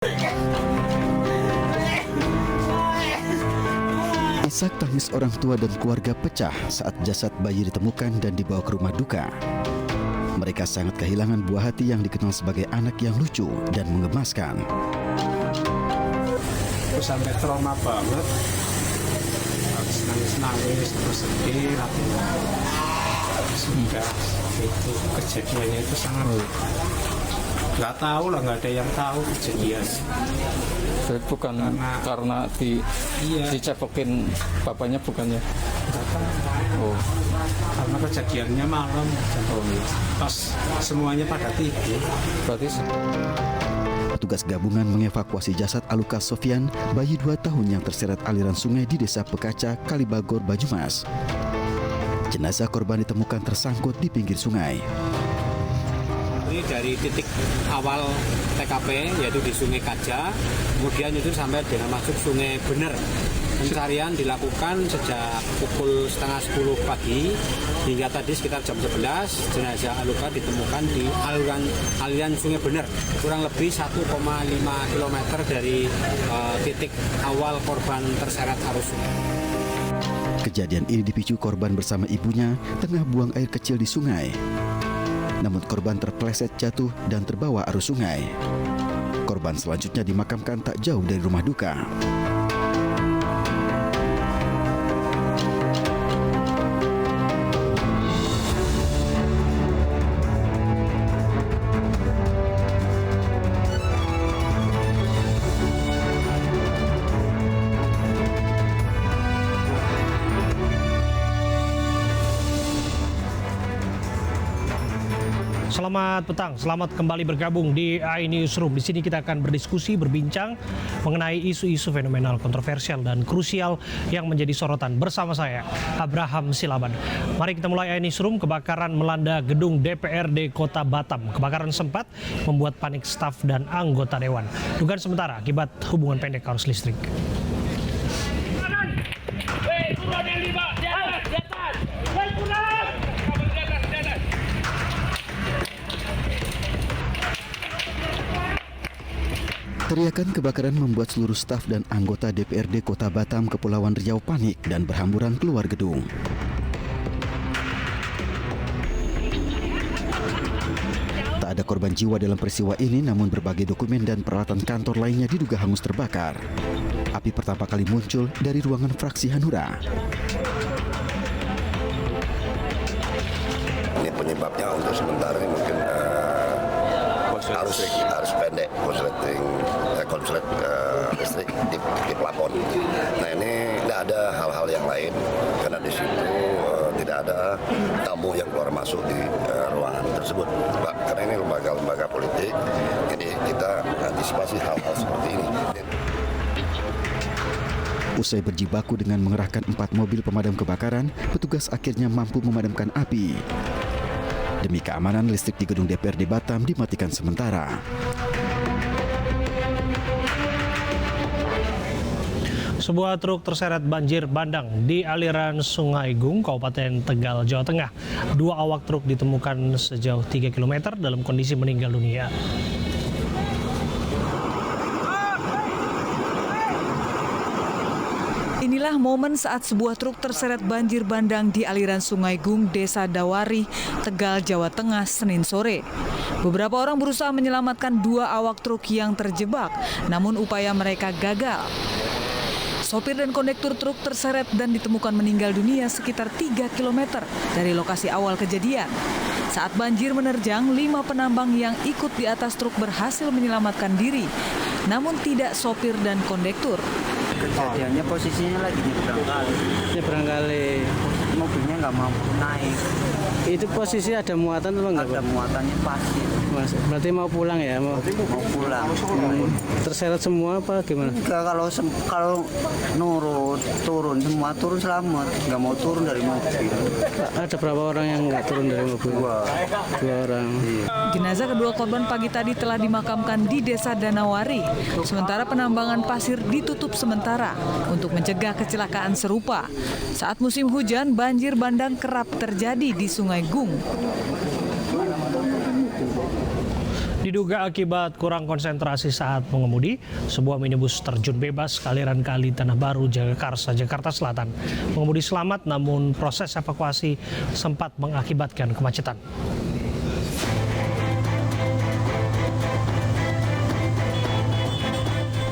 Isak tangis orang tua dan keluarga pecah saat jasad bayi ditemukan dan dibawa ke rumah duka. Mereka sangat kehilangan buah hati yang dikenal sebagai anak yang lucu dan mengemaskan. Aku sampai trauma banget, habis nangis-nangis terus sedih, sudah itu kejadiannya itu sangat nggak tahu lah, nggak ada yang tahu kejadian. Jadi bukan karena dicepokin bapaknya, bukannya? Nggak tahu. Oh. Karena kejadiannya malam, pas semuanya pada tidur. Berarti Petugas gabungan mengevakuasi jasad Aluka Sofyan, bayi 2 tahun yang terseret aliran sungai di Desa Pekaca, Kalibagor, Banyumas. Jenazah korban ditemukan tersangkut di pinggir sungai. Ini dari titik awal TKP yaitu di Sungai Kaja, kemudian itu sampai dengan masuk Sungai Bener. Pencarian dilakukan sejak pukul setengah 10 pagi hingga tadi sekitar jam 11. Jenazah Aluka ditemukan di aliran Sungai Bener, kurang lebih 1,5 km dari titik awal korban terseret arus sungai. Kejadian ini dipicu korban bersama ibunya tengah buang air kecil di sungai. Namun korban terpeleset jatuh dan terbawa arus sungai. Korban selanjutnya dimakamkan tak jauh dari rumah duka. Selamat petang, selamat kembali bergabung di iNewsroom. Di sini kita akan berdiskusi, berbincang mengenai isu-isu fenomenal, kontroversial dan krusial yang menjadi sorotan. Bersama saya, Abraham Silaban. Mari kita mulai iNewsroom. Kebakaran melanda gedung DPRD Kota Batam. Kebakaran sempat membuat panik staf dan anggota dewan. Dugaan sementara akibat hubungan pendek arus listrik. Teriakan kebakaran membuat seluruh staf dan anggota DPRD Kota Batam, Kepulauan Riau panik dan berhamburan keluar gedung. Tak ada korban jiwa dalam peristiwa ini, namun berbagai dokumen dan peralatan kantor lainnya diduga hangus terbakar. Api pertama kali muncul dari ruangan fraksi Hanura. Ini penyebabnya untuk sementara ini mungkin harus pendek konslet listrik di plafon. Nah ini tidak ada hal-hal yang lain karena di situ tidak ada tamu yang keluar masuk di ruangan tersebut, Pak. Karena ini lembaga politik, jadi kita antisipasi hal-hal seperti ini. Usai berjibaku dengan mengerahkan 4 mobil pemadam kebakaran, petugas akhirnya mampu memadamkan api. Demi keamanan, listrik di gedung DPRD Batam dimatikan sementara. Sebuah truk terseret banjir bandang di aliran Sungai Gung, Kabupaten Tegal, Jawa Tengah. 2 awak truk ditemukan sejauh 3 km dalam kondisi meninggal dunia. Inilah momen saat sebuah truk terseret banjir bandang di aliran Sungai Gung, Desa Dawari, Tegal, Jawa Tengah, Senin sore. Beberapa orang berusaha menyelamatkan 2 awak truk yang terjebak, namun upaya mereka gagal. Sopir dan kondektur truk terseret dan ditemukan meninggal dunia sekitar 3 km dari lokasi awal kejadian. Saat banjir menerjang, 5 penambang yang ikut di atas truk berhasil menyelamatkan diri, namun tidak sopir dan kondektur. Kejadiannya posisinya lagi nyebrang kali, mobilnya nggak mampu naik. itu posisi ada muatan atau enggak? Ada muatannya pasti. Mas, berarti mau pulang ya? Mau pulang. Terseret semua apa gimana? Enggak, kalau turun semua turun selamat, nggak mau turun dari mobil. Ada berapa orang yang nggak turun dari mobil? Dua orang. Jenazah kedua korban pagi tadi telah dimakamkan di Desa Danawari. Sementara penambangan pasir ditutup sementara untuk mencegah kecelakaan serupa. Saat musim hujan, banjir bandang kerap terjadi di Sungai Gung. Di Diduga akibat kurang konsentrasi saat mengemudi, sebuah minibus terjun bebas ke aliran kali Tanah Baru, Jagakarsa, Jakarta Selatan. Pengemudi selamat, namun proses evakuasi sempat mengakibatkan kemacetan.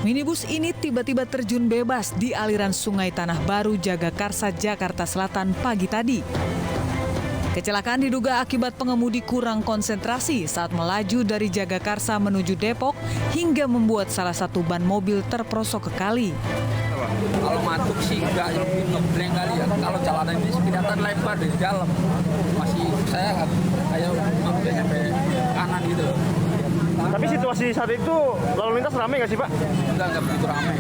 Minibus ini tiba-tiba terjun bebas di aliran Sungai Tanah Baru, Jagakarsa, Jakarta Selatan pagi tadi. Kecelakaan diduga akibat pengemudi kurang konsentrasi saat melaju dari Jagakarsa menuju Depok hingga membuat salah satu ban mobil terperosok ke kali. Kalau matuk sih enggak, ngebleng kali ya. Kalau jalanan ini kelihatan lebar dari dalam. Masih saya kayak sampai kanan gitu loh. Tapi situasi saat itu lalu lintas ramai nggak sih Pak? Enggak begitu ramai.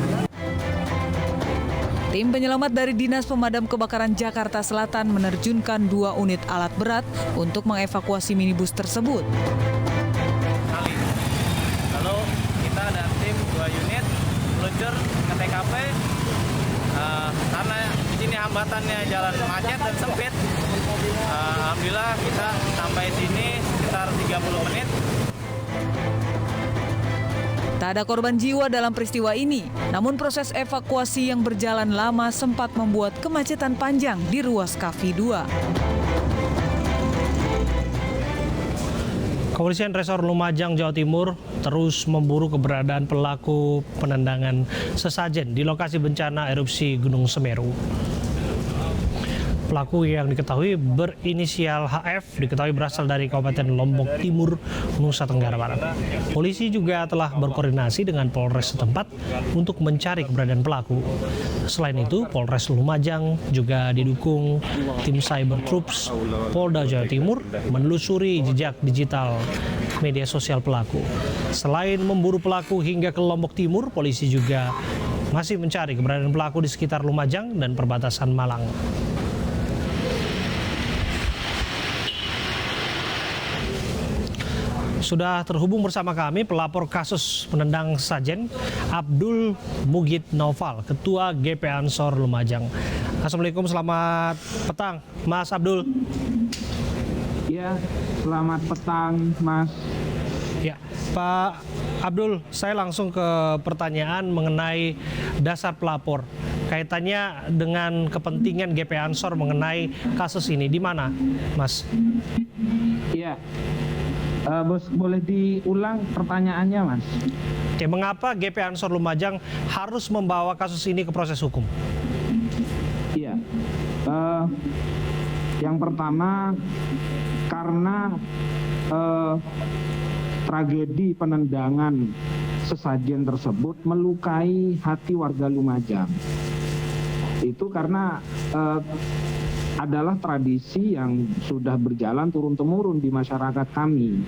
Tim penyelamat dari Dinas Pemadam Kebakaran Jakarta Selatan menerjunkan 2 unit alat berat untuk mengevakuasi minibus tersebut. Lalu kita ada tim 2 unit meluncur ke TKP karena di sini hambatannya jalan macet dan sempit. Alhamdulillah kita sampai sini sekitar 30 menit. Tak ada korban jiwa dalam peristiwa ini, namun proses evakuasi yang berjalan lama sempat membuat kemacetan panjang di ruas Kafi 2. Kepolisian Resor Lumajang, Jawa Timur terus memburu keberadaan pelaku penendangan sesajen di lokasi bencana erupsi Gunung Semeru. Pelaku yang diketahui berinisial HF diketahui berasal dari Kabupaten Lombok Timur, Nusa Tenggara Barat. Polisi juga telah berkoordinasi dengan Polres setempat untuk mencari keberadaan pelaku. Selain itu, Polres Lumajang juga didukung tim Cyber Troops Polda Jawa Timur menelusuri jejak digital media sosial pelaku. Selain memburu pelaku hingga ke Lombok Timur, polisi juga masih mencari keberadaan pelaku di sekitar Lumajang dan perbatasan Malang. Sudah terhubung bersama kami pelapor kasus penendang sesajen Abdul Mugid Naufal, Ketua GP Ansor Lumajang. Assalamualaikum, selamat petang Mas Abdul. Ya, selamat petang Mas. Ya, Pak Abdul, saya langsung ke pertanyaan mengenai dasar pelapor. Kaitannya dengan kepentingan GP Ansor mengenai kasus ini, di mana, Mas? Iya. Bos, boleh diulang pertanyaannya, Mas? Oke, mengapa GP Ansor Lumajang harus membawa kasus ini ke proses hukum? Iya. Yang pertama, karena tragedi penendangan sesajen tersebut melukai hati warga Lumajang. Itu karena adalah tradisi yang sudah berjalan turun-temurun di masyarakat kami.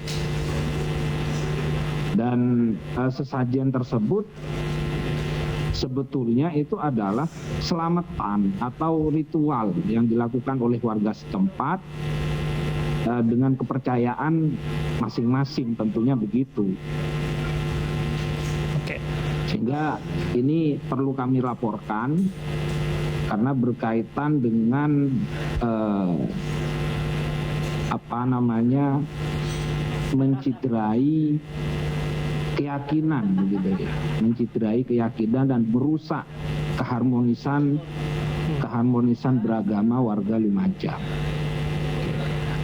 Dan sesajen tersebut sebetulnya itu adalah selamatan atau ritual yang dilakukan oleh warga setempat dengan kepercayaan masing-masing, tentunya begitu. Oke. Sehingga ini perlu kami laporkan karena berkaitan dengan menciderai keyakinan, begitu ya, menciderai keyakinan dan merusak keharmonisan beragama warga Lumajang.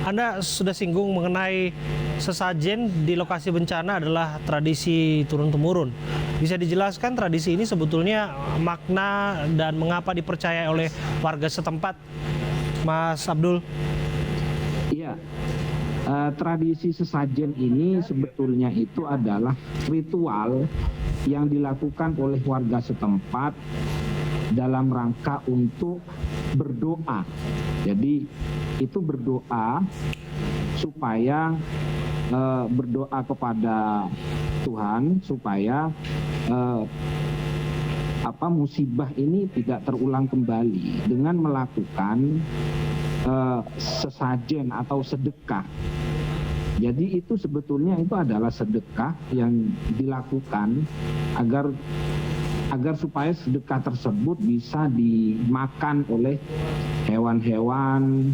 Anda sudah singgung mengenai sesajen di lokasi bencana adalah tradisi turun-temurun. Bisa dijelaskan tradisi ini sebetulnya makna dan mengapa dipercaya oleh warga setempat, Mas Abdul? Iya, tradisi sesajen ini sebetulnya itu adalah ritual yang dilakukan oleh warga setempat dalam rangka untuk berdoa. Jadi itu berdoa supaya berdoa kepada Tuhan supaya musibah ini tidak terulang kembali dengan melakukan sesajen atau sedekah. Jadi itu sebetulnya itu adalah sedekah yang dilakukan agar supaya sedekah tersebut bisa dimakan oleh hewan-hewan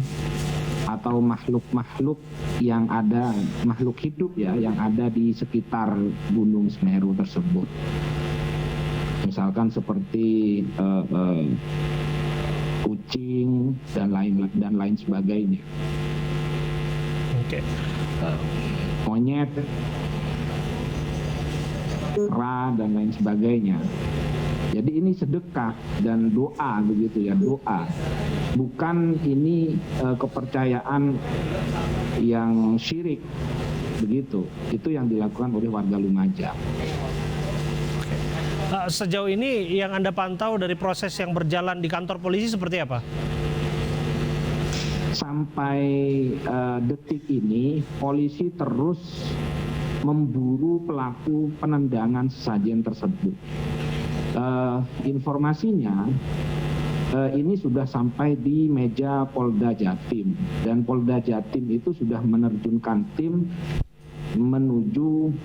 atau makhluk-makhluk yang ada, makhluk hidup ya, yang ada di sekitar Gunung Semeru tersebut. Misalkan seperti kucing dan lain sebagainya. Oke. Monyet, kera dan lain sebagainya. Jadi ini sedekah dan doa begitu ya, doa. Bukan ini kepercayaan yang syirik begitu. Itu yang dilakukan oleh warga Lumajang. Sejauh ini yang Anda pantau dari proses yang berjalan di kantor polisi seperti apa? Sampai detik ini polisi terus memburu pelaku penendangan sesajen tersebut. Informasinya ini sudah sampai di meja Polda Jatim, dan Polda Jatim itu sudah menerjunkan tim menuju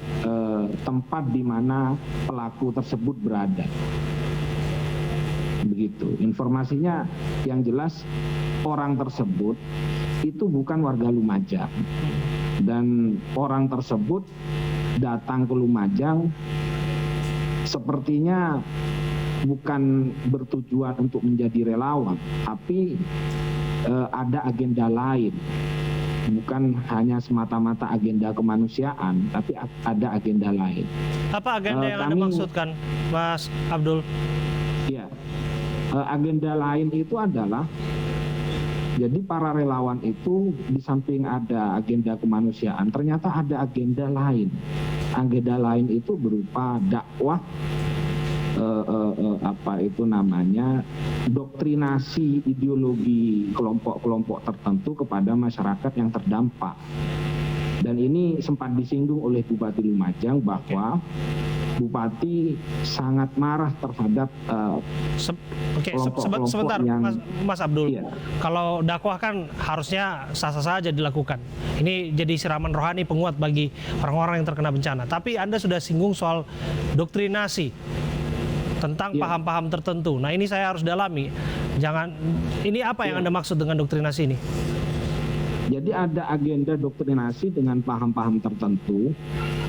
tempat di mana pelaku tersebut berada. Begitu. Informasinya yang jelas orang tersebut itu bukan warga Lumajang, dan orang tersebut datang ke Lumajang sepertinya bukan bertujuan untuk menjadi relawan, tapi ada agenda lain. Bukan hanya semata-mata agenda kemanusiaan, tapi ada agenda lain. Apa agenda yang Anda maksudkan, Mas Abdul? Ya, agenda lain itu adalah, jadi para relawan itu di samping ada agenda kemanusiaan, ternyata ada agenda lain. Agenda lain itu berupa dakwah, doktrinasi ideologi kelompok-kelompok tertentu kepada masyarakat yang terdampak. Dan ini sempat disinggung oleh Bupati Lumajang bahwa Bupati sangat marah terhadap kelompok-kelompok sebentar, yang... Mas Abdul. Iya. Kalau dakwah kan harusnya sah-sah saja dilakukan. Ini jadi siraman rohani penguat bagi orang-orang yang terkena bencana. Tapi Anda sudah singgung soal doktrinasi tentang paham-paham tertentu. Nah, ini saya harus dalami. Ini apa yang Anda maksud dengan doktrinasi ini? Jadi ada agenda doktrinasi dengan paham-paham tertentu.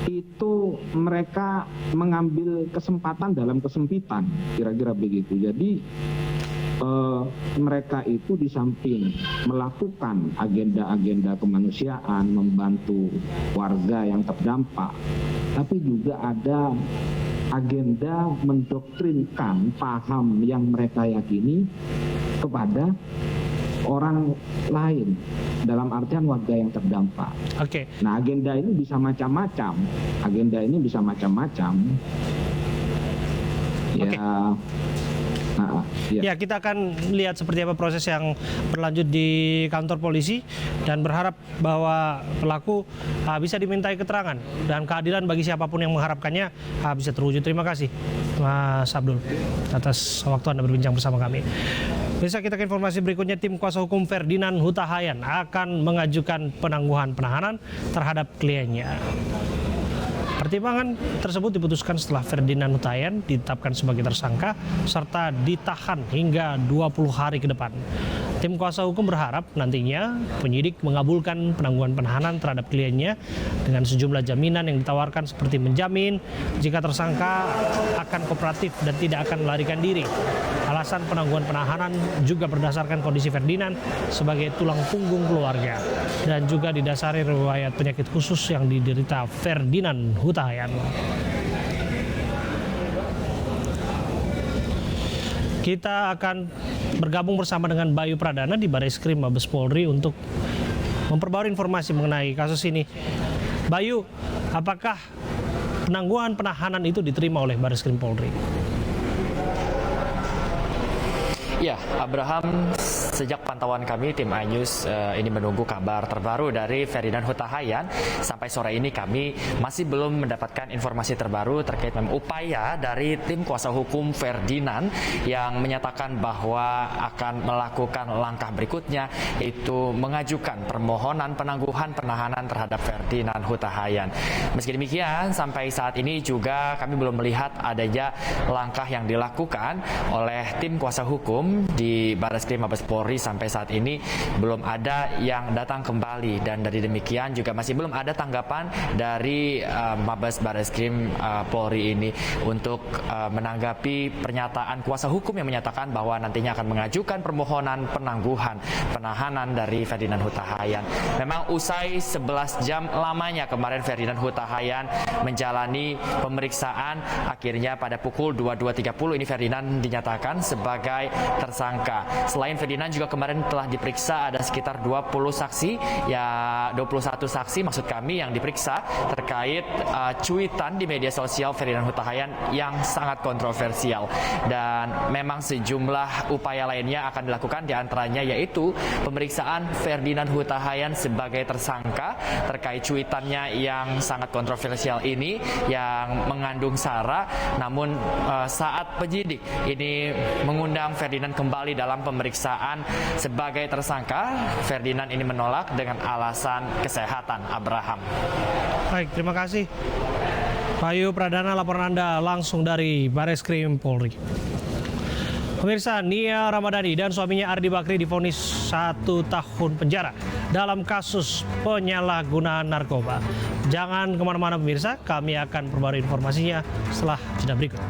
Itu mereka mengambil kesempatan dalam kesempitan, kira-kira begitu. Jadi mereka itu di samping melakukan agenda-agenda kemanusiaan, membantu warga yang terdampak, tapi juga ada agenda mendoktrinkan paham yang mereka yakini kepada orang lain, dalam artian warga yang terdampak. Oke. Nah, agenda ini bisa macam-macam. Ya, kita akan lihat seperti apa proses yang berlanjut di kantor polisi dan berharap bahwa pelaku bisa dimintai keterangan dan keadilan bagi siapapun yang mengharapkannya bisa terwujud. Terima kasih Mas Abdul atas waktu Anda berbincang bersama kami. Bisa kita ke informasi berikutnya. Tim kuasa hukum Ferdinand Huta Hayan akan mengajukan penangguhan penahanan terhadap kliennya. Pertimbangan tersebut diputuskan setelah Ferdinand Huta Hayan ditetapkan sebagai tersangka serta ditahan hingga 20 hari ke depan. Tim kuasa hukum berharap nantinya penyidik mengabulkan penangguhan penahanan terhadap kliennya dengan sejumlah jaminan yang ditawarkan seperti menjamin jika tersangka akan kooperatif dan tidak akan melarikan diri. Alasan penangguhan penahanan juga berdasarkan kondisi Ferdinand sebagai tulang punggung keluarga dan juga didasari riwayat penyakit khusus yang diderita Ferdinand Huta Hayan. Kita akan bergabung bersama dengan Bayu Pradana di Bareskrim Mabes Polri untuk memperbarui informasi mengenai kasus ini. Bayu, apakah penangguhan penahanan itu diterima oleh Bareskrim Polri? Ya, Abraham, sejak pantauan kami tim iNews ini menunggu kabar terbaru dari Ferdinand Huta Hayan. Sampai sore ini kami masih belum mendapatkan informasi terbaru terkait upaya dari tim kuasa hukum Ferdinand yang menyatakan bahwa akan melakukan langkah berikutnya, yaitu mengajukan permohonan penangguhan penahanan terhadap Ferdinand Huta Hayan. Meski demikian, sampai saat ini juga kami belum melihat adanya langkah yang dilakukan oleh tim kuasa hukum Hukum di Barreskrim Mabes Polri sampai saat ini belum ada yang datang kembali, dan dari demikian juga masih belum ada tanggapan dari Mabes Barreskrim Polri ini untuk menanggapi pernyataan kuasa hukum yang menyatakan bahwa nantinya akan mengajukan permohonan penangguhan penahanan dari Ferdinand Huta Hayan. Memang usai 11 jam lamanya kemarin Ferdinand Huta Hayan menjalani pemeriksaan, akhirnya pada pukul 22.30 ini Ferdinand dinyatakan sebagai tersangka. Selain Ferdinand juga kemarin telah diperiksa ada sekitar 20 saksi, ya 21 saksi maksud kami yang diperiksa terkait cuitan di media sosial Ferdinand Huta Hayan yang sangat kontroversial, dan memang sejumlah upaya lainnya akan dilakukan, diantaranya yaitu pemeriksaan Ferdinand Huta Hayan sebagai tersangka terkait cuitannya yang sangat kontroversial ini yang mengandung sara. Namun saat penyidik ini mengundang Ferdinand kembali dalam pemeriksaan sebagai tersangka, Ferdinand ini menolak dengan alasan kesehatan. Abraham. Baik, terima kasih Bayu Pradana, laporan Anda langsung dari Barreskrim Polri. Pemirsa, Nia Ramadhani dan suaminya Ardi Bakri divonis 1 tahun penjara dalam kasus penyalahgunaan narkoba. Jangan kemana-mana pemirsa, kami akan perbarui informasinya setelah jeda berikut.